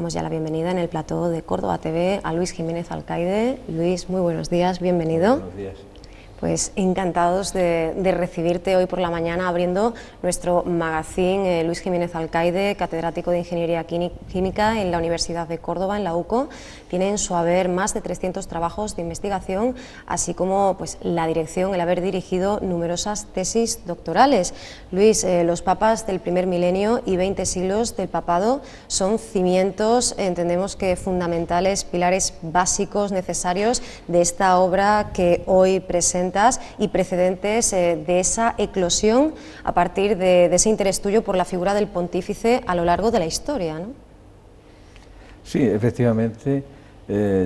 damos ya la bienvenida en el plató de Córdoba TV a Luis Jiménez Alcaide. Luis, muy buenos días, bienvenido. Buenos días. Pues encantados de recibirte hoy por la mañana abriendo nuestro magazine. Luis Jiménez Alcaide, catedrático de Ingeniería Química en la Universidad de Córdoba, en la UCO, tiene en su haber más de 300 trabajos de investigación, así como pues, la dirección, el haber dirigido numerosas tesis doctorales. Luis, los papas del primer milenio y 20 siglos del papado son cimientos, entendemos que fundamentales, pilares básicos necesarios de esta obra que hoy presenta y precedentes de esa eclosión a partir de ese interés tuyo por la figura del pontífice a lo largo de la historia, ¿no? Sí, efectivamente,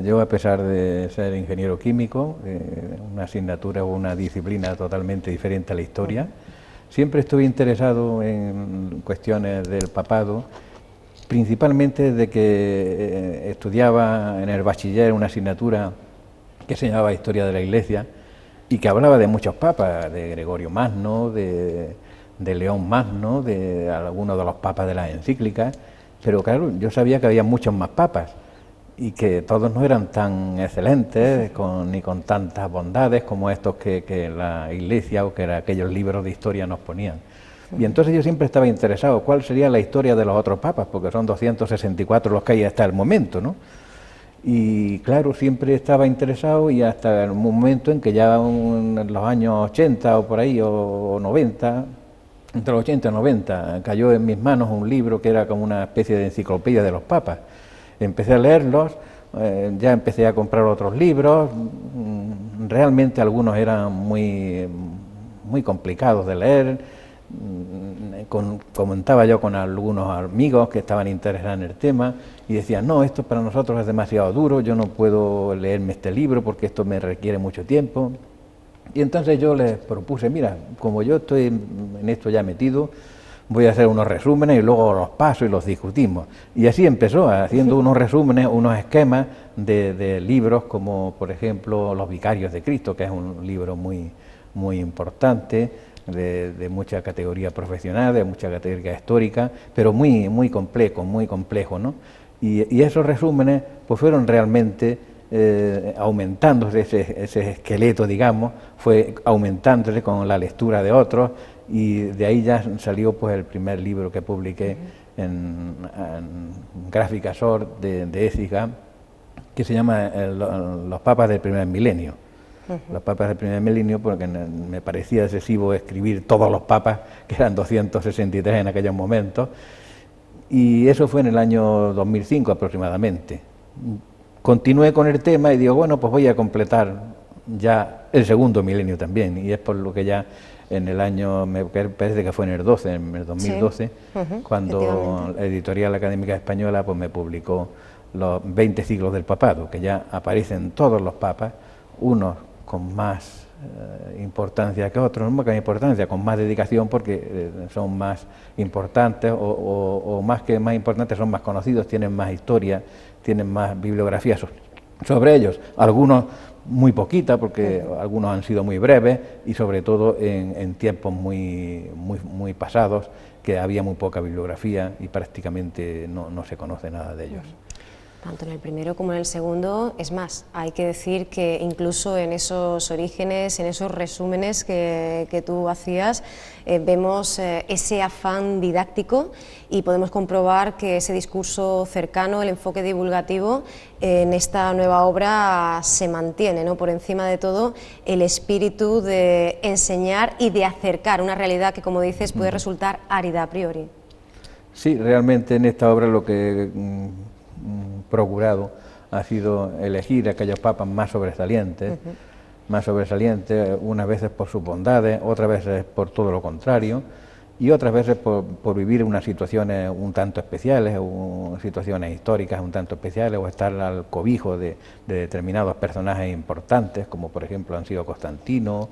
yo a pesar de ser ingeniero químico, una asignatura o una disciplina totalmente diferente a la historia, siempre estuve interesado en cuestiones del papado, principalmente desde que estudiaba en el bachiller una asignatura que se llamaba Historia de la Iglesia, y que hablaba de muchos papas, de Gregorio Magno, de León Magno, de algunos de los papas de las encíclicas, pero claro, yo sabía que había muchos más papas y que todos no eran tan excelentes ni con tantas bondades como estos que la Iglesia o que aquellos libros de historia nos ponían. Y entonces yo siempre estaba interesado, ¿cuál sería la historia de los otros papas? Porque son 264 los que hay hasta el momento, ¿no? Y claro, siempre estaba interesado y hasta el momento en que ya en los años 80 o por ahí, o 90, entre los 80 y 90, cayó en mis manos un libro que era como una especie de enciclopedia de los papas. Empecé a leerlos, ya empecé a comprar otros libros, realmente algunos eran muy complicados de leer. Comentaba yo con algunos amigos que estaban interesados en el tema y decían, no, esto para nosotros es demasiado duro, yo no puedo leerme este libro porque esto me requiere mucho tiempo. Y entonces yo les propuse, mira, como yo estoy en esto ya metido, voy a hacer unos resúmenes y luego los paso y los discutimos. Y así empezó, haciendo unos resúmenes, unos esquemas de libros como, por ejemplo, Los Vicarios de Cristo, que es un libro muy importante, de mucha categoría profesional, de mucha categoría histórica, pero muy complejo, ¿no? Y esos resúmenes pues fueron realmente aumentándose, ese esqueleto, digamos, fue aumentándose con la lectura de otros, y de ahí ya salió pues el primer libro que publiqué en Gráfica SOR de Écija, que se llama Los papas del primer milenio. Los papas del primer milenio, porque me parecía excesivo escribir todos los papas, que eran 263 en aquellos momentos, y eso fue en el año 2005 aproximadamente. Continué con el tema y digo, bueno, pues voy a completar ya el segundo milenio también, y es por lo que ya en el año, me parece que fue en el 2012, sí. Cuando la Editorial Académica Española pues me publicó los 20 siglos del papado, que ya aparecen todos los papas, unos con más importancia que otros, no con importancia, con más dedicación porque son más importantes o más que más importantes, son más conocidos, tienen más historia, tienen más bibliografía sobre ellos, algunos muy poquita porque algunos han sido muy breves y sobre todo en tiempos muy pasados, que había muy poca bibliografía y prácticamente no se conoce nada de ellos. Tanto en el primero como en el segundo, es más, hay que decir que incluso en esos orígenes, en esos resúmenes que tú hacías, vemos ese afán didáctico y podemos comprobar que ese discurso cercano, el enfoque divulgativo, en esta nueva obra se mantiene, ¿no? Por encima de todo, el espíritu de enseñar y de acercar una realidad que, como dices, puede resultar árida a priori. Sí, realmente en esta obra lo que procurado ha sido elegir aquellos papas más sobresalientes, unas veces por sus bondades, otras veces por todo lo contrario, y otras veces por vivir unas situaciones un tanto especiales, o situaciones históricas un tanto especiales, o estar al cobijo de determinados personajes importantes, como por ejemplo han sido Constantino,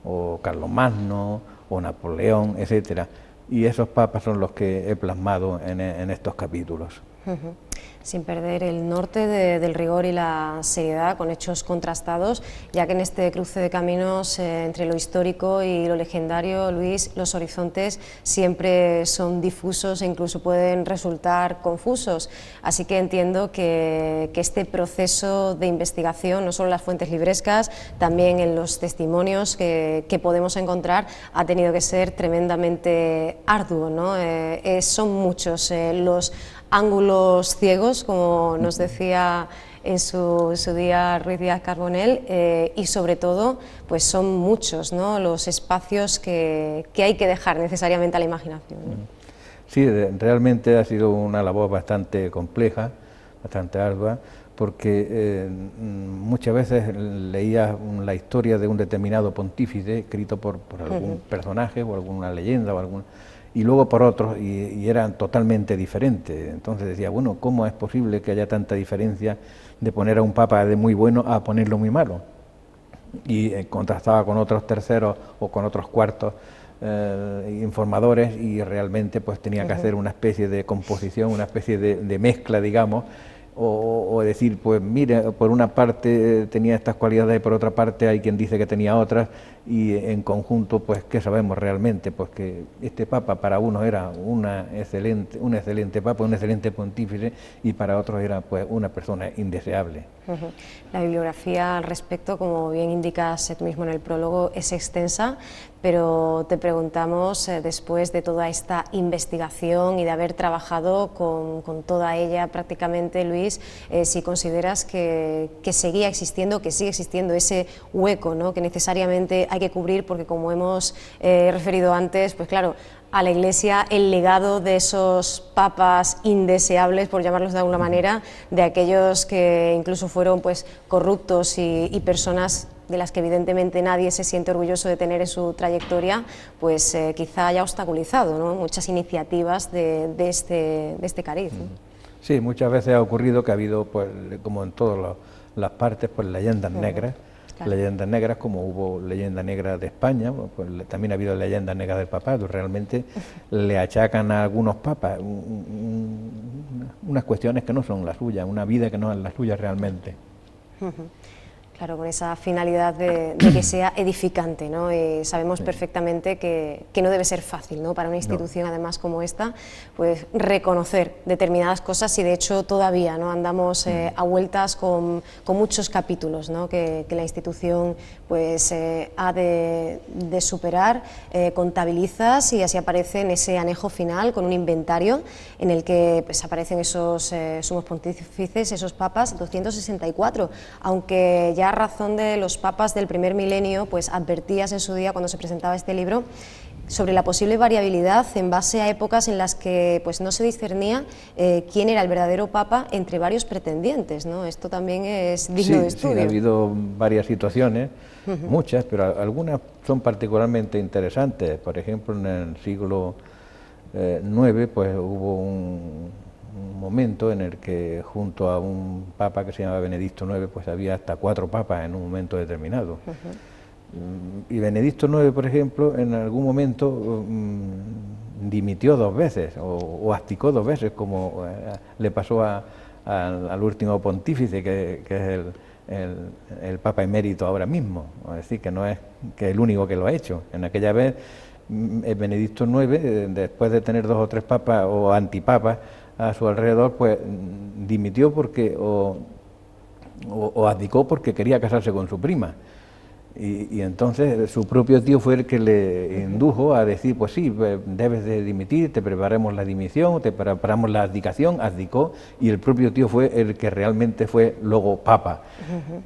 o Carlomagno, o Napoleón, etcétera. Y esos papas son los que he plasmado en estos capítulos. Sin perder el norte del rigor y la seriedad, con hechos contrastados, ya que en este cruce de caminos entre lo histórico y lo legendario, Luis, los horizontes siempre son difusos e incluso pueden resultar confusos. Así que entiendo que este proceso de investigación, no solo en las fuentes librescas, también en los testimonios que podemos encontrar, ha tenido que ser tremendamente arduo, ¿no? Son muchos los ángulos ciegos, como nos decía en su día Ruiz Díaz Carbonell, y sobre todo pues son muchos, ¿no?, los espacios que hay que dejar necesariamente a la imaginación, ¿no? Sí, realmente ha sido una labor bastante compleja, bastante ardua, porque muchas veces leías la historia de un determinado pontífice escrito por algún personaje o alguna leyenda o algún, y luego por otros, y eran totalmente diferentes. Entonces decía, bueno, ¿cómo es posible que haya tanta diferencia de poner a un papa de muy bueno a ponerlo muy malo? Y contrastaba con otros terceros o con otros cuartos informadores, y realmente pues tenía que hacer una especie de composición, una especie de mezcla, digamos, o decir, pues mire, por una parte tenía estas cualidades y por otra parte hay quien dice que tenía otras, y en conjunto, pues, ¿qué sabemos realmente? Pues que este papa para unos era un excelente papa, un excelente pontífice, y para otros era pues una persona indeseable. La bibliografía al respecto, como bien indicas tú mismo en el prólogo, es extensa, pero te preguntamos, después de toda esta investigación y de haber trabajado con toda ella prácticamente, Luis, si consideras que seguía existiendo, que sigue existiendo ese hueco, ¿no?, que necesariamente hay que cubrir, porque como hemos referido antes, pues claro, a la Iglesia el legado de esos papas indeseables, por llamarlos de alguna manera, de aquellos que incluso fueron pues corruptos y personas de las que evidentemente nadie se siente orgulloso de tener en su trayectoria, pues quizá haya obstaculizado, ¿no?, muchas iniciativas de este cariz, ¿no? Sí, muchas veces ha ocurrido que ha habido, pues, como en todas las partes, pues leyendas negras. Claro. Leyendas negras, como hubo leyenda negra de España, pues también ha habido leyendas negras del papado. Realmente le achacan a algunos papas unas cuestiones que no son las suyas, una vida que no es la suya realmente. Claro, con esa finalidad de que sea edificante, ¿no? Sabemos perfectamente que no debe ser fácil, ¿no?, para una institución además como esta, pues reconocer determinadas cosas, y de hecho todavía, ¿no?, andamos a vueltas con muchos capítulos, ¿no?, que la institución pues ha de superar, contabilizas, y así aparece en ese anejo final con un inventario en el que pues aparecen esos sumos pontífices, esos papas, 264, aunque ya a razón de los papas del primer milenio, pues advertías en su día, cuando se presentaba este libro, sobre la posible variabilidad en base a épocas en las que pues no se discernía quién era el verdadero papa entre varios pretendientes, ¿no? Esto también es digno de estudio. Sí, ha habido varias situaciones, muchas, pero algunas son particularmente interesantes. Por ejemplo, en el siglo IX, pues hubo un momento en el que junto a un papa que se llamaba Benedicto IX, pues había hasta 4 papas en un momento determinado. Y Benedicto IX, por ejemplo, en algún momento dimitió 2 veces o abdicó 2 veces, como le pasó al último pontífice, que es el papa emérito ahora mismo. Es decir, que no es que el único que lo ha hecho. En aquella vez, Benedicto IX, después de tener 2 o 3 papas o antipapas a su alrededor, pues dimitió porque o abdicó porque quería casarse con su prima, y entonces su propio tío fue el que le indujo a decir, pues sí, debes de dimitir, te preparamos la dimisión, te preparamos la abdicación. Abdicó, y el propio tío fue el que realmente fue luego papa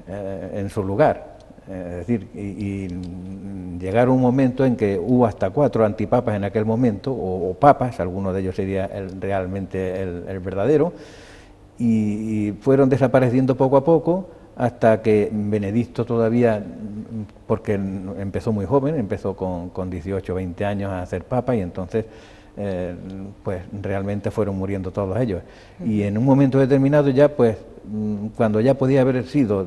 en su lugar. Es decir, y llegaron un momento en que hubo hasta 4 antipapas en aquel momento, o papas, alguno de ellos sería realmente el verdadero, y fueron desapareciendo poco a poco, hasta que Benedicto todavía, porque empezó muy joven, empezó con 18 o 20 años a ser papa, y entonces pues realmente fueron muriendo todos ellos. Y en un momento determinado ya, pues cuando ya podía haber sido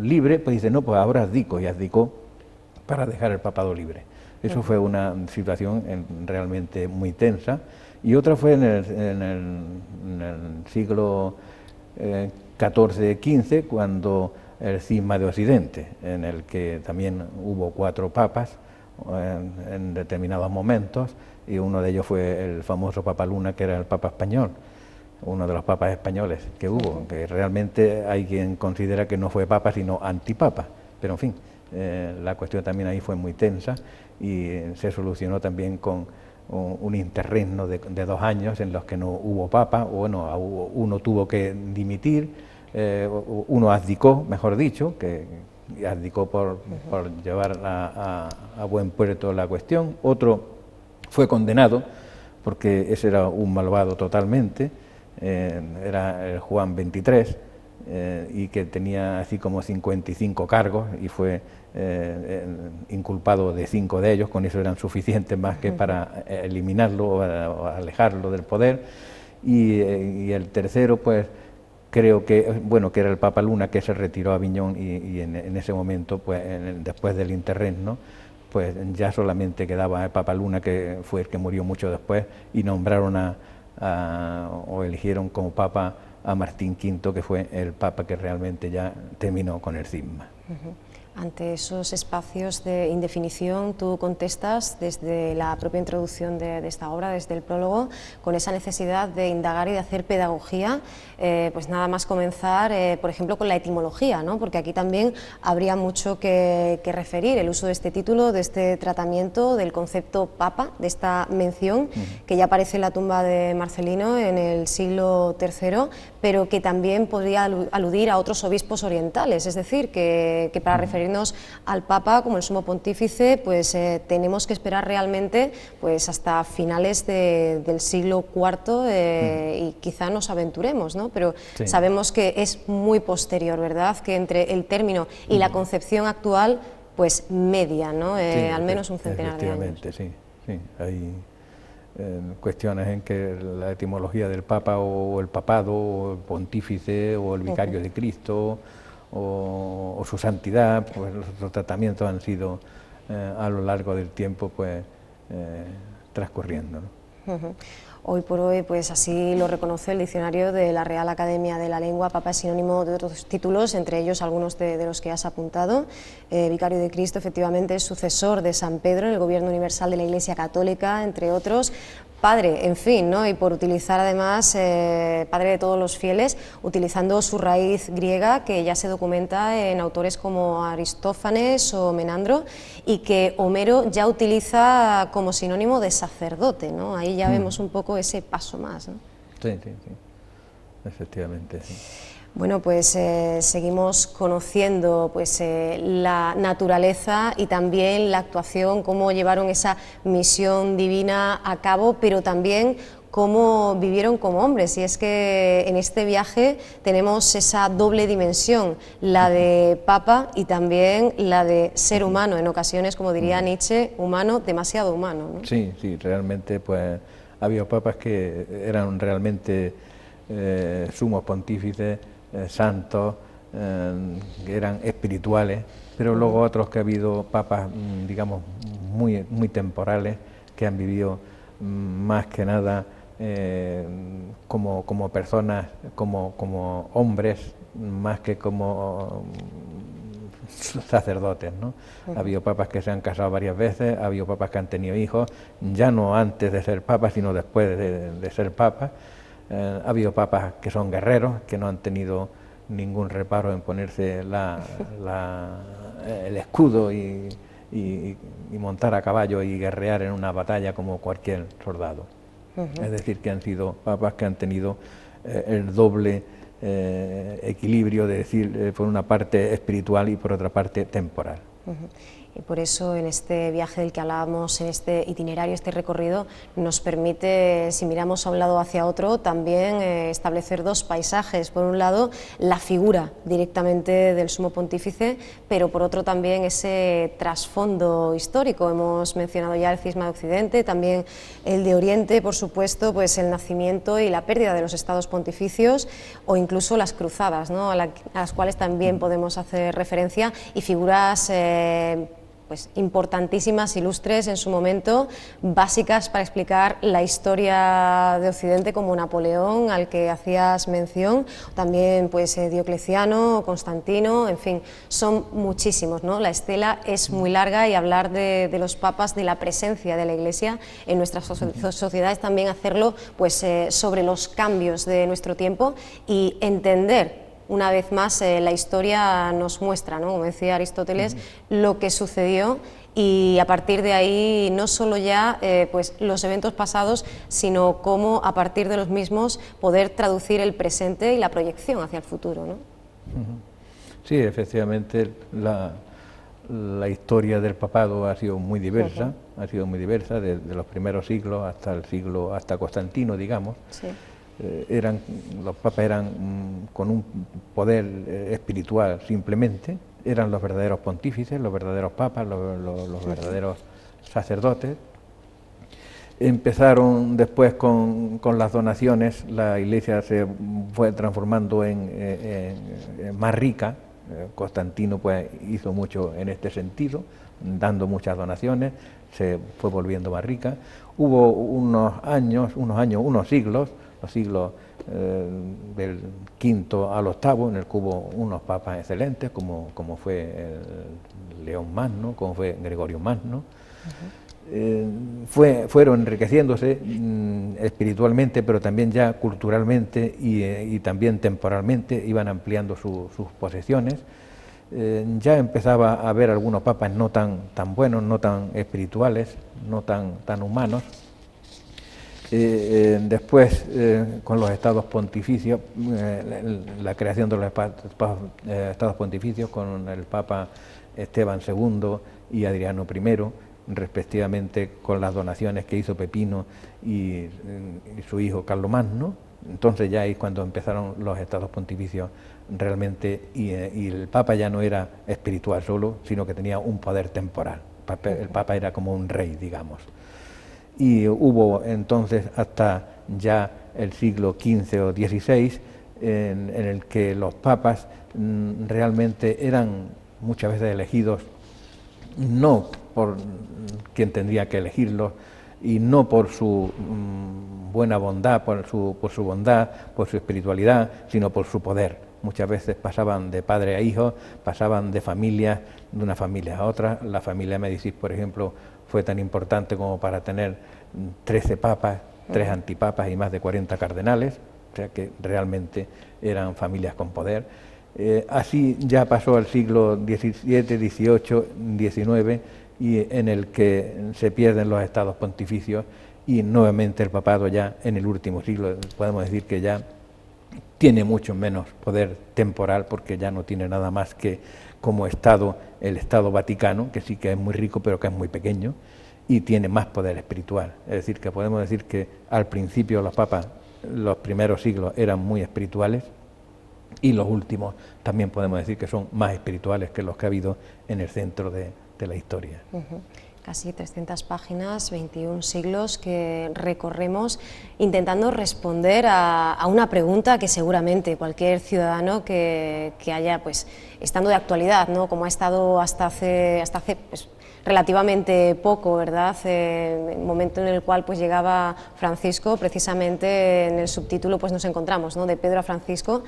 libre, pues dice, no, pues ahora abdico, y abdicó para dejar el papado libre. Eso fue una situación realmente muy tensa, y otra fue en el siglo XIV, cuando el cisma de Occidente, en el que también hubo 4 papas en determinados momentos, y uno de ellos fue el famoso Papa Luna, que era el Papa español, uno de los papas españoles que hubo, que realmente hay quien considera que no fue papa sino antipapa, pero en fin, la cuestión también ahí fue muy tensa y se solucionó también con un interregno de 2 años en los que no hubo papa, o bueno, uno tuvo que dimitir, uno abdicó, mejor dicho, que abdicó por llevar a buen puerto la cuestión, otro fue condenado, porque ese era un malvado totalmente, era el Juan XXIII, y que tenía así como 55 cargos y fue inculpado de 5 de ellos, con eso eran suficientes más que para eliminarlo o alejarlo del poder, y el tercero pues creo que, bueno, que era el Papa Luna, que se retiró a Aviñón y en ese momento, pues después del interregno, pues ya solamente quedaba el Papa Luna, que fue el que murió mucho después, y nombraron o eligieron como Papa a Martín V, que fue el Papa que realmente ya terminó con el cisma. Ante esos espacios de indefinición, tú contestas desde la propia introducción de esta obra, desde el prólogo, con esa necesidad de indagar y de hacer pedagogía, pues nada más comenzar, por ejemplo, con la etimología, ¿no? Porque aquí también habría mucho que referir, el uso de este título, de este tratamiento, del concepto papa, de esta mención, que ya aparece en la tumba de Marcelino en el siglo III, pero que también podría aludir a otros obispos orientales, es decir, que para referirnos al Papa como el sumo pontífice, pues tenemos que esperar realmente pues hasta finales del siglo IV y quizá nos aventuremos, ¿no? Pero sí, sabemos que es muy posterior, ¿verdad? Que entre el término y la concepción actual, pues media, ¿no? Sí, al menos un centenar de años. Sí, sí, hay cuestiones en que la etimología del Papa o el papado o el pontífice o el vicario de Cristo o su santidad, pues los tratamientos han sido a lo largo del tiempo pues transcurriendo, ¿no? Hoy por hoy, pues así lo reconoce el diccionario de la Real Academia de la Lengua. Papa es sinónimo de otros títulos, entre ellos algunos de los que has apuntado. Vicario de Cristo, efectivamente, es sucesor de San Pedro en el gobierno universal de la Iglesia Católica, entre otros. Padre, en fin, ¿no? Y por utilizar además, padre de todos los fieles, utilizando su raíz griega, que ya se documenta en autores como Aristófanes o Menandro, y que Homero ya utiliza como sinónimo de sacerdote, ¿no? Ahí ya vemos un poco ese paso más, ¿no? Sí, sí, sí, efectivamente, sí. Bueno, pues seguimos conociendo pues, la naturaleza y también la actuación, cómo llevaron esa misión divina a cabo, pero también cómo vivieron como hombres. Y es que en este viaje tenemos esa doble dimensión, la de Papa y también la de ser humano, en ocasiones, como diría Nietzsche, humano, demasiado humano, ¿no? Sí, sí, realmente pues había papas que eran realmente sumos pontífices, santos, que eran espirituales, pero luego otros que ha habido papas, digamos, muy temporales, que han vivido más que nada como personas, como hombres, más que como sacerdotes, ¿no? Ha habido papas que se han casado varias veces, ha habido papas que han tenido hijos, ya no antes de ser papas, sino después de ser papas. Ha habido papas que son guerreros, que no han tenido ningún reparo en ponerse el escudo y montar a caballo y guerrear en una batalla como cualquier soldado. Es decir, que han sido papas que han tenido el doble equilibrio, de decir, por una parte espiritual y por otra parte temporal. Y por eso en este viaje del que hablábamos, en este itinerario, este recorrido, nos permite, si miramos a un lado hacia otro, también establecer dos paisajes. Por un lado, la figura directamente del sumo pontífice, pero por otro también ese trasfondo histórico. Hemos mencionado ya el cisma de Occidente, también el de Oriente, por supuesto, pues el nacimiento y la pérdida de los estados pontificios, o incluso las cruzadas, ¿no? a las cuales también podemos hacer referencia, y figuras pues importantísimas, ilustres en su momento, básicas para explicar la historia de Occidente, como Napoleón, al que hacías mención, también pues Diocleciano, Constantino, en fin, son muchísimos, ¿no? La estela es muy larga y hablar de los papas, de la presencia de la Iglesia en nuestras sociedades, también hacerlo pues sobre los cambios de nuestro tiempo y entender. Una vez más, la historia nos muestra, ¿no? Como decía Aristóteles, lo que sucedió, y a partir de ahí no solo ya pues los eventos pasados, sino cómo a partir de los mismos poder traducir el presente y la proyección hacia el futuro, ¿no? Sí, efectivamente la historia del papado ha sido muy diversa, desde los primeros siglos hasta Constantino, digamos. Sí. Los papas eran con un poder espiritual simplemente, eran los verdaderos pontífices, los verdaderos papas, los verdaderos sacerdotes. Empezaron después con las donaciones, la Iglesia se fue transformando en más rica. Constantino pues hizo mucho en este sentido, dando muchas donaciones, se fue volviendo más rica. Hubo unos siglos, los siglos del V al VIII, en el que hubo unos papas excelentes, como fue León Magno, como fue Gregorio Magno. Fueron enriqueciéndose espiritualmente, pero también ya culturalmente y también temporalmente, iban ampliando sus posesiones. Ya empezaba a haber algunos papas no tan buenos, no tan espirituales, no tan humanos. Después, con los estados pontificios, la creación de los estados pontificios con el Papa Esteban II y Adriano I, respectivamente, con las donaciones que hizo Pepino y su hijo Carlomagno. Entonces ya es cuando empezaron los estados pontificios realmente, y el Papa ya no era espiritual solo, sino que tenía un poder temporal. El Papa era como un rey, digamos. Y hubo entonces hasta ya el siglo XV o XVI en el que los papas realmente eran muchas veces elegidos no por quien tendría que elegirlos y no por su buena bondad, por su bondad, por su espiritualidad, sino por su poder. Muchas veces pasaban de padre a hijo, pasaban de una familia a otra. La familia Médicis, por ejemplo, fue tan importante como para tener 13 papas, 3 antipapas y más de 40 cardenales, o sea que realmente eran familias con poder. Así ya pasó al siglo XVII, XVIII, XIX, y en el que se pierden los estados pontificios y nuevamente el papado ya en el último siglo podemos decir que ya tiene mucho menos poder temporal, porque ya no tiene nada más que como Estado el Estado Vaticano, que sí que es muy rico pero que es muy pequeño, y tiene más poder espiritual. Es decir, que podemos decir que al principio los papas, los primeros siglos, eran muy espirituales, y los últimos también podemos decir que son más espirituales que los que ha habido en el centro de la historia. Casi 300 páginas, 21 siglos que recorremos intentando responder a una pregunta que seguramente cualquier ciudadano que haya, pues, estando de actualidad, ¿no? Como ha estado hasta hace pues, relativamente poco, ¿verdad? El momento en el cual pues llegaba Francisco, precisamente en el subtítulo pues nos encontramos, ¿no? De Pedro a Francisco,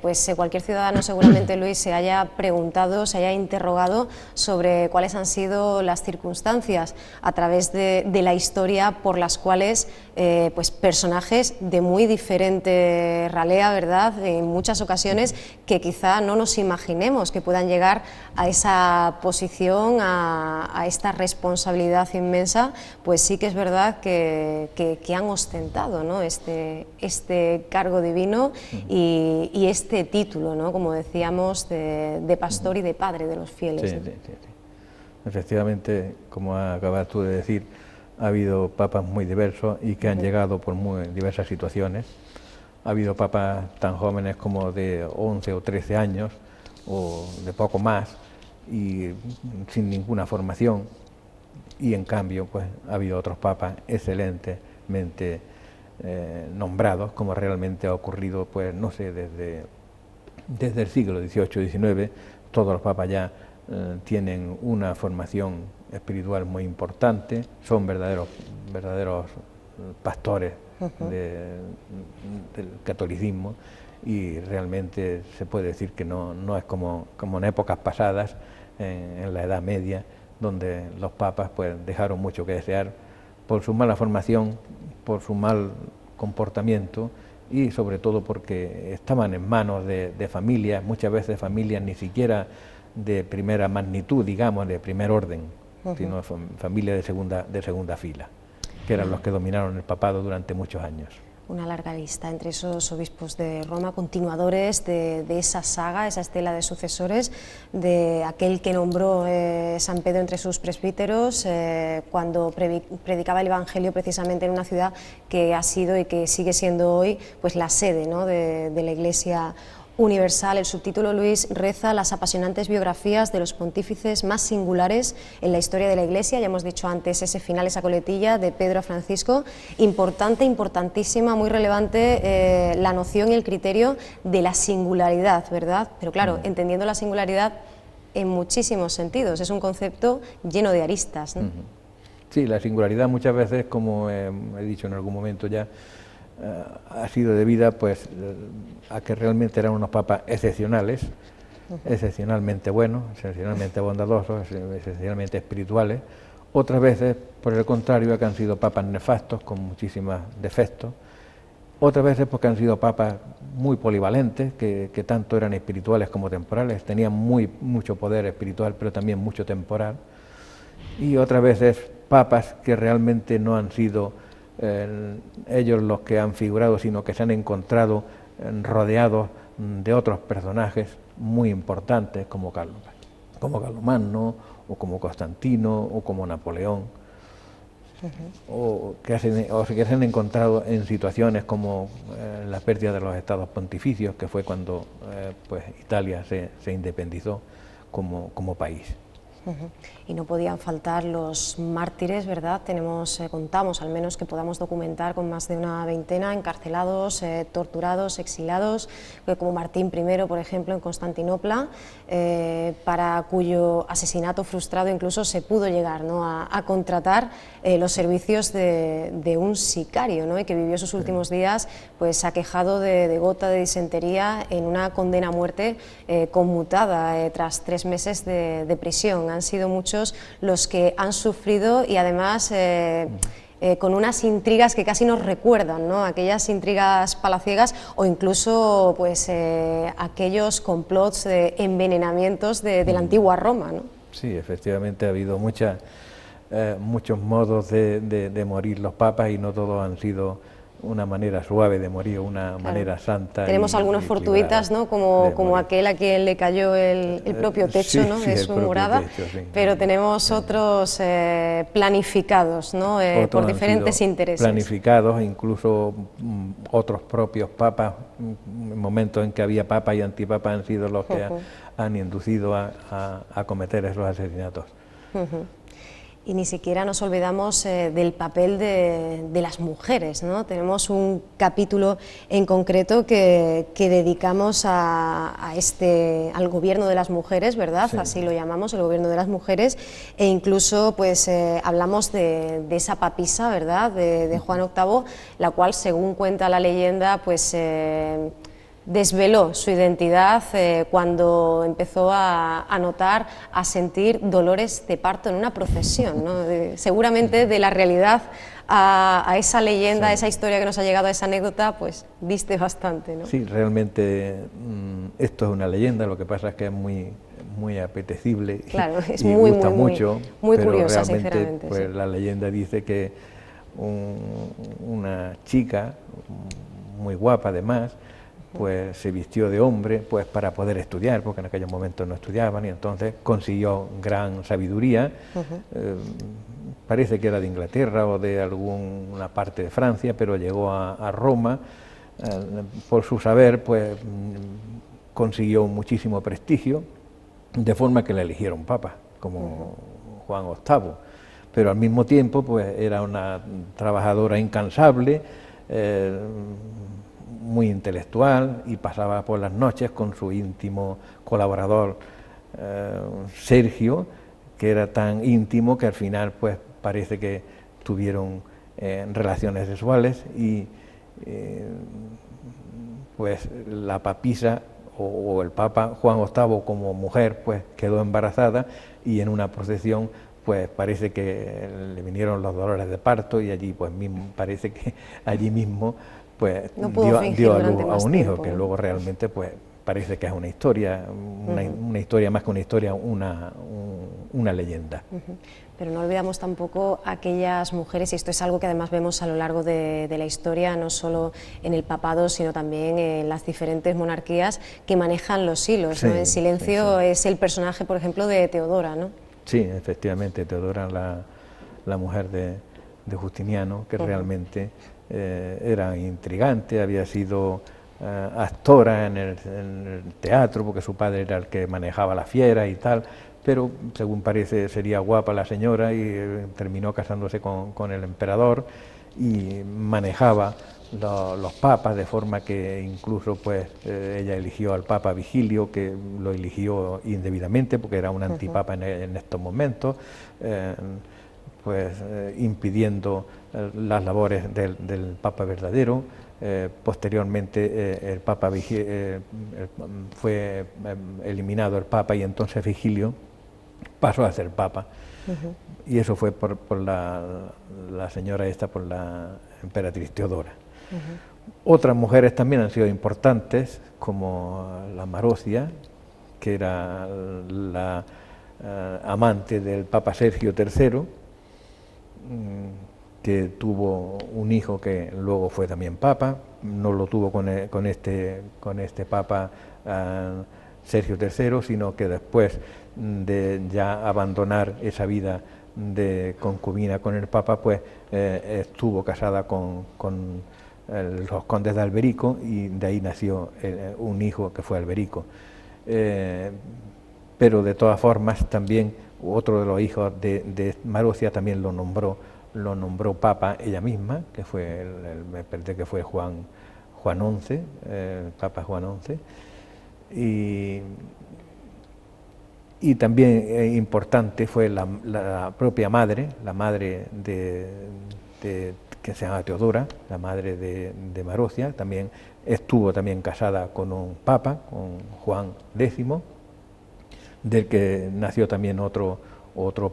pues cualquier ciudadano seguramente, Luis, se haya preguntado, se haya interrogado sobre cuáles han sido las circunstancias a través de la historia por las cuales pues personajes de muy diferente ralea, ¿verdad? En muchas ocasiones que quizá no nos imaginemos que puedan llegar a esa posición, a esta responsabilidad inmensa, pues sí que es verdad que han ostentado, ¿no? este cargo divino y este título, ¿no? Como decíamos, de pastor y de padre de los fieles. Sí. Efectivamente, como acabas tú de decir, ha habido papas muy diversos y que han llegado por muy diversas situaciones. Ha habido papas tan jóvenes como de 11 o 13 años, o de poco más, y sin ninguna formación, y en cambio pues ha habido otros papas excelentemente nombrados, como realmente ha ocurrido, pues no sé, desde el siglo XVIII-XIX, todos los papas ya tienen una formación espiritual muy importante, son verdaderos pastores del catolicismo, y realmente se puede decir que no es como en épocas pasadas, en la Edad Media, donde los papas pues dejaron mucho que desear por su mala formación, por su mal comportamiento y sobre todo porque estaban en manos de familias, muchas veces familias ni siquiera de primera magnitud, digamos, de primer orden, sino familias de segunda fila, que eran los que dominaron el papado durante muchos años. Una larga lista entre esos obispos de Roma, continuadores de esa saga, esa estela de sucesores, de aquel que nombró San Pedro entre sus presbíteros cuando predicaba el Evangelio precisamente en una ciudad que ha sido y que sigue siendo hoy pues la sede, ¿no?, de la Iglesia universal. El subtítulo, Luis, reza: las apasionantes biografías de los pontífices más singulares en la historia de la Iglesia. Ya hemos dicho antes ese final, esa coletilla de Pedro a Francisco, importante, importantísima, muy relevante la noción y el criterio de la singularidad, ¿verdad? Pero claro, entendiendo la singularidad en muchísimos sentidos, es un concepto lleno de aristas, ¿no? Sí, la singularidad muchas veces, como he dicho en algún momento ya, ha sido debida pues a que realmente eran unos papas excepcionales, excepcionalmente buenos, excepcionalmente bondadosos, excepcionalmente espirituales. Otras veces, por el contrario, que han sido papas nefastos, con muchísimos defectos. Otras veces porque han sido papas muy polivalentes, que tanto eran espirituales como temporales, tenían mucho poder espiritual, pero también mucho temporal. Y otras veces papas que realmente no han sido ellos los que han figurado, sino que se han encontrado rodeados de otros personajes muy importantes, como Carlomagno, o como Constantino, o como Napoleón, o que se han encontrado en situaciones como la pérdida de los estados pontificios, que fue cuando pues Italia se independizó como país. Y no podían faltar los mártires, ¿verdad? Contamos al menos que podamos documentar con más de una veintena, encarcelados, torturados, exilados, como Martín I, por ejemplo, en Constantinopla, para cuyo asesinato frustrado incluso se pudo llegar, ¿no?, a contratar los servicios de un sicario, ¿no?, y que vivió sus últimos días pues aquejado de gota, de disentería, en una condena a muerte conmutada tras 3 meses de prisión. Han sido muchos los que han sufrido y además con unas intrigas que casi nos recuerdan, ¿no?, aquellas intrigas palaciegas o incluso pues aquellos complots de envenenamientos de la antigua Roma, ¿no? Sí, efectivamente ha habido muchos modos de morir los papas y no todos han sido una manera suave de morir, una manera santa. Tenemos algunos fortuitas, ¿no?, como aquel a quien le cayó el propio techo, ¿no?, de su morada, pero tenemos otros planificados, ¿no?, por diferentes intereses. Planificados, incluso otros propios papas, en momentos en que había papas y antipapas, han sido los que han inducido a cometer esos asesinatos. Y ni siquiera nos olvidamos del papel de las mujeres, ¿no? Tenemos un capítulo en concreto que dedicamos al gobierno de las mujeres, ¿verdad? Sí. Así lo llamamos, el gobierno de las mujeres, e incluso pues hablamos de esa papisa, ¿verdad?, de Juan VIII, la cual, según cuenta la leyenda, pues desveló su identidad cuando empezó a notar, a sentir dolores de parto en una procesión, ¿no? Seguramente de la realidad a esa leyenda, sí, a esa historia que nos ha llegado, a esa anécdota, pues diste bastante, ¿no? Sí, realmente esto es una leyenda, lo que pasa es que es muy apetecible, claro, es y muy, gusta muy, mucho, muy pero curiosa, realmente, sinceramente. pues, sí. La leyenda dice que una chica muy guapa además, pues se vistió de hombre pues para poder estudiar, porque en aquellos momentos no estudiaban, y entonces consiguió gran sabiduría. Parece que era de Inglaterra o de alguna parte de Francia, pero llegó a Roma. Por su saber pues consiguió muchísimo prestigio, de forma que la eligieron papa, como Juan VIII, pero al mismo tiempo pues era una trabajadora incansable, muy intelectual, y pasaba por las noches con su íntimo colaborador Sergio, que era tan íntimo que al final pues parece que tuvieron relaciones sexuales y pues la papisa o el Papa Juan VIII como mujer pues quedó embarazada y en una procesión pues parece que le vinieron los dolores de parto y allí pues mismo, parece que allí mismo pues no dio a luz a un hijo, tiempo, que ¿no? luego realmente pues parece que es una historia, una historia más que una historia, una leyenda. Pero no olvidamos tampoco aquellas mujeres, y esto es algo que además vemos a lo largo de la historia, no solo en el papado, sino también en las diferentes monarquías, que manejan los hilos, ¿no? En silencio es el personaje, por ejemplo, de Teodora, ¿no? Sí, efectivamente, Teodora, la mujer de Justiniano, que realmente era intrigante, había sido actora en el teatro, porque su padre era el que manejaba la fiera y tal, pero según parece sería guapa la señora y terminó casándose con el emperador y manejaba los papas, de forma que incluso pues ella eligió al Papa Vigilio, que lo eligió indebidamente porque era un antipapa en estos momentos, impidiendo las labores del Papa verdadero. Posteriormente el Papa fue eliminado el Papa y entonces Vigilio pasó a ser Papa. Y eso fue por la señora esta, por la emperatriz Teodora. Otras mujeres también han sido importantes, como la Marozia, que era la amante del Papa Sergio III, que tuvo un hijo que luego fue también Papa. No lo tuvo con este Papa Sergio III, sino que después de ya abandonar esa vida de concubina con el Papa, pues estuvo casada con los condes de Alberico y de ahí nació un hijo que fue Alberico. Pero de todas formas también otro de los hijos de Marozia también lo nombró Papa ella misma, que fue me parece que fue Juan XI, Papa Juan XI. Y también importante fue la propia madre, la madre que se llama Teodora, la madre de Marozia, también estuvo también casada con un papa, con Juan X, del que nació también otro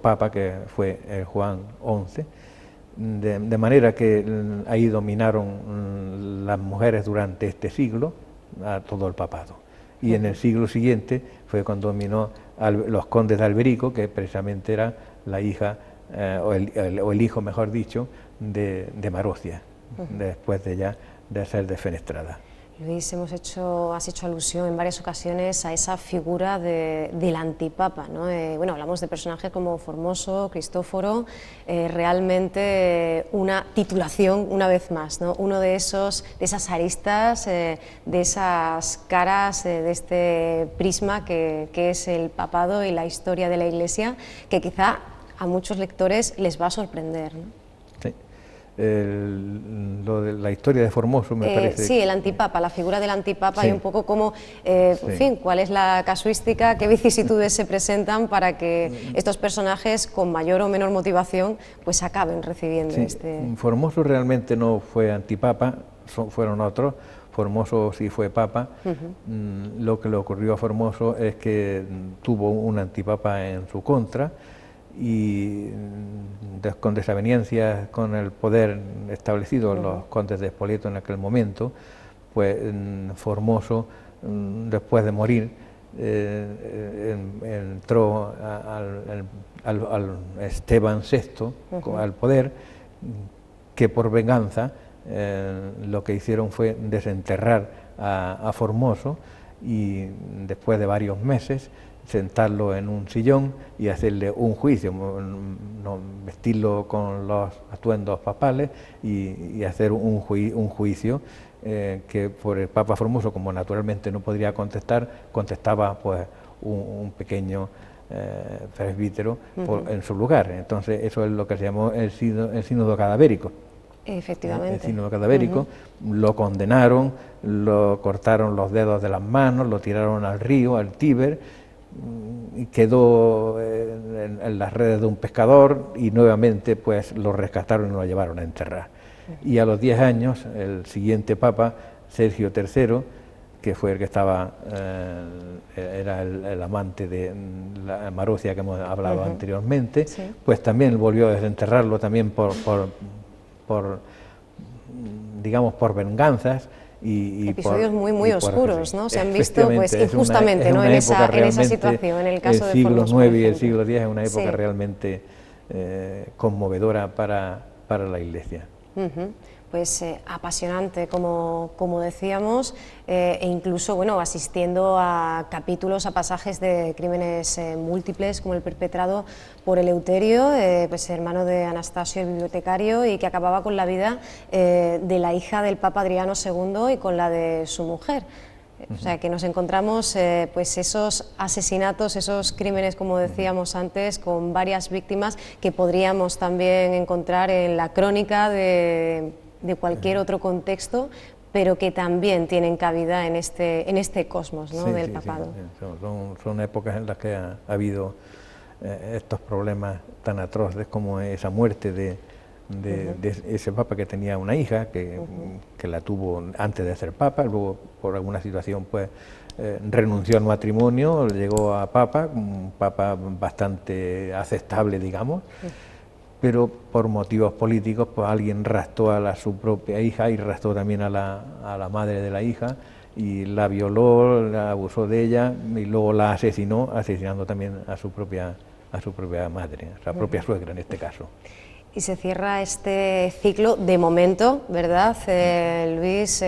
papa que fue Juan XI, de manera que ahí dominaron las mujeres durante este siglo a todo el papado. Y en el siglo siguiente fue cuando dominó los condes de Alberico, que precisamente era la hija, o el hijo, mejor dicho, de Marozia, después de ser defenestrada. Luis, has hecho alusión en varias ocasiones a esa figura del antipapa, ¿no? Bueno, hablamos de personajes como Formoso, Cristóforo, realmente una titulación una vez más, ¿no? Uno de esas aristas, de esas caras, de este prisma que es el papado y la historia de la Iglesia, que quizá a muchos lectores les va a sorprender, ¿no? Sí. Lo de la historia de Formoso me parece... Sí, el antipapa, la figura del antipapa, sí. Y un poco cómo, en fin, cuál es la casuística, qué vicisitudes se presentan para que estos personajes con mayor o menor motivación pues acaben recibiendo Formoso realmente no fue antipapa, fueron otros. Formoso sí fue papa. Lo que le ocurrió a Formoso es que tuvo un antipapa en su contra, y con desavenencias con el poder establecido, los condes de Spoleto en aquel momento, pues Formoso, después de morir, entró al Esteban VI al poder, que por venganza lo que hicieron fue desenterrar a Formoso y después de varios meses sentarlo en un sillón y hacerle un juicio, vestirlo con los atuendos papales y hacer un juicio que por el Papa Formoso, como naturalmente no podría contestaba pues un pequeño presbítero en su lugar. Entonces eso es lo que se llamó el sínodo cadavérico. Efectivamente. El sínodo cadavérico, lo condenaron, lo cortaron los dedos de las manos, lo tiraron al río, al Tíber, quedó en las redes de un pescador y nuevamente pues lo rescataron y lo llevaron a enterrar. Y a los 10 años, el siguiente papa, Sergio III, que fue el que estaba, era el amante de la Marucia que hemos hablado anteriormente, sí, pues también volvió a desenterrarlo también digamos, por venganzas. Y episodios muy oscuros, ¿no? Se han visto pues injustamente, ¿no? en esa situación, en el caso de Fornos. El siglo IX y el siglo X es una época realmente conmovedora para la Iglesia. Pues apasionante, como decíamos, e incluso bueno, asistiendo a capítulos, a pasajes de crímenes múltiples, como el perpetrado por Eleuterio, pues hermano de Anastasio el bibliotecario, y que acababa con la vida de la hija del Papa Adriano II y con la de su mujer. O sea, que nos encontramos pues esos asesinatos, esos crímenes, como decíamos antes, con varias víctimas que podríamos también encontrar en la crónica de cualquier otro contexto, pero que también tienen cabida en este cosmos, ¿no? del papado. Sí. Son épocas en las que ha habido estos problemas tan atroces como esa muerte de ese papa que tenía una hija que la tuvo antes de ser papa, luego por alguna situación pues renunció al matrimonio, llegó a papa, un papa bastante aceptable, digamos, pero por motivos políticos pues alguien raptó a su propia hija y raptó también a la madre de la hija y la violó, la abusó de ella y luego la asesinó, asesinando también a su propia madre, a su propia suegra en este caso. Y se cierra este ciclo de momento, ¿verdad, Luis?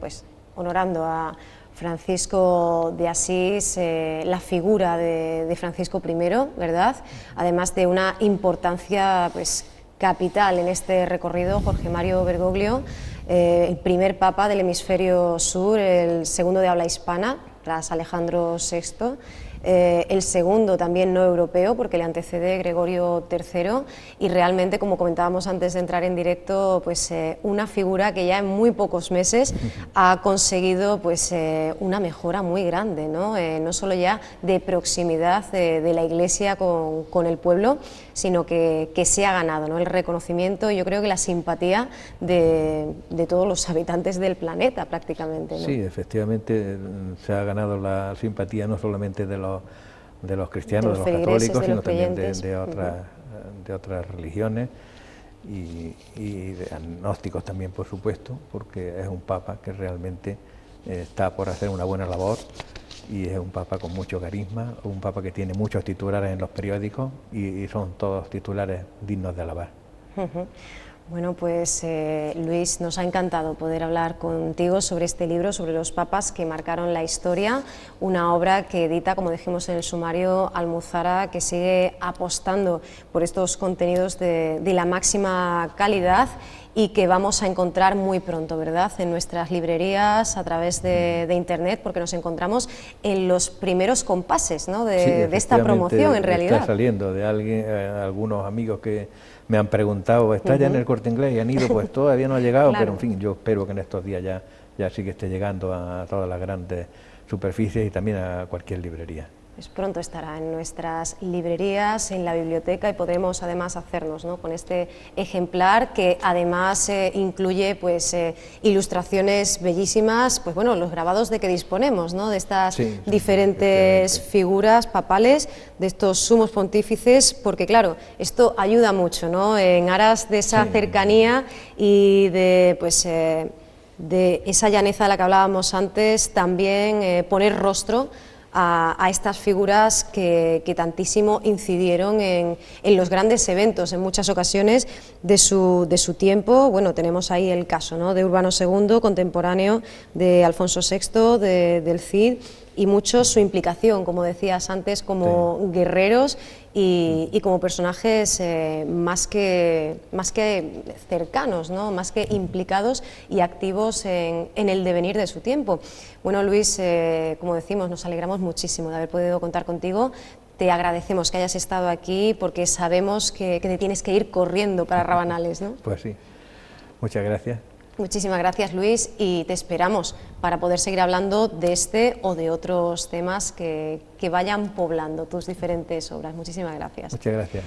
Pues honorando a Francisco de Asís, la figura de Francisco I, ¿verdad? Además de una importancia pues capital en este recorrido, Jorge Mario Bergoglio, el primer papa del hemisferio sur, el segundo de habla hispana, tras Alejandro VI, el segundo también no europeo, porque le antecede Gregorio III, y realmente, como comentábamos antes de entrar en directo, pues una figura que ya en muy pocos meses ha conseguido pues una mejora muy grande, ¿no? No solo ya de proximidad de la Iglesia con el pueblo, sino que se ha ganado, ¿no? El reconocimiento y yo creo que la simpatía de todos los habitantes del planeta prácticamente, ¿no? Sí, efectivamente se ha ganado la simpatía no solamente de los cristianos, de los católicos, sino también de otras religiones y de agnósticos también, por supuesto, porque es un papa que realmente está por hacer una buena labor y es un papa con mucho carisma, un papa que tiene muchos titulares en los periódicos y son todos titulares dignos de alabar. Bueno, pues Luis, nos ha encantado poder hablar contigo sobre este libro, sobre los papas que marcaron la historia, una obra que edita, como dijimos en el sumario, Almuzara, que sigue apostando por estos contenidos de la máxima calidad y que vamos a encontrar muy pronto, ¿verdad?, en nuestras librerías, a través de internet, porque nos encontramos en los primeros compases, ¿no?, de esta promoción, en realidad. Está saliendo de algunos amigos que me han preguntado, ¿está ya en el Corte Inglés? Y han ido, pues todavía no ha llegado, claro. Pero en fin, yo espero que en estos días ya sí que esté llegando a todas las grandes superficies y también a cualquier librería. Pues pronto estará en nuestras librerías, en la biblioteca, y podremos además hacernos, ¿no?, con este ejemplar que además incluye pues ilustraciones bellísimas, pues bueno, los grabados de que disponemos, ¿no?, de estas diferentes figuras papales, de estos sumos pontífices, porque claro, esto ayuda mucho, ¿no?, en aras de esa cercanía y de pues de esa llaneza de la que hablábamos antes, también poner rostro a estas figuras que tantísimo incidieron en los grandes eventos, en muchas ocasiones de su tiempo. Bueno, tenemos ahí el caso, ¿no?, de Urbano II, contemporáneo de Alfonso VI, del Cid, y mucho su implicación, como decías antes, como guerreros y como personajes más que cercanos, ¿no?, más que implicados y activos en el devenir de su tiempo. Bueno, Luis, como decimos, nos alegramos muchísimo de haber podido contar contigo. Te agradecemos que hayas estado aquí porque sabemos que te tienes que ir corriendo para Rabanales, ¿no? Pues sí, muchas gracias. Muchísimas gracias, Luis, y te esperamos para poder seguir hablando de este o de otros temas que vayan poblando tus diferentes obras. Muchísimas gracias. Muchas gracias.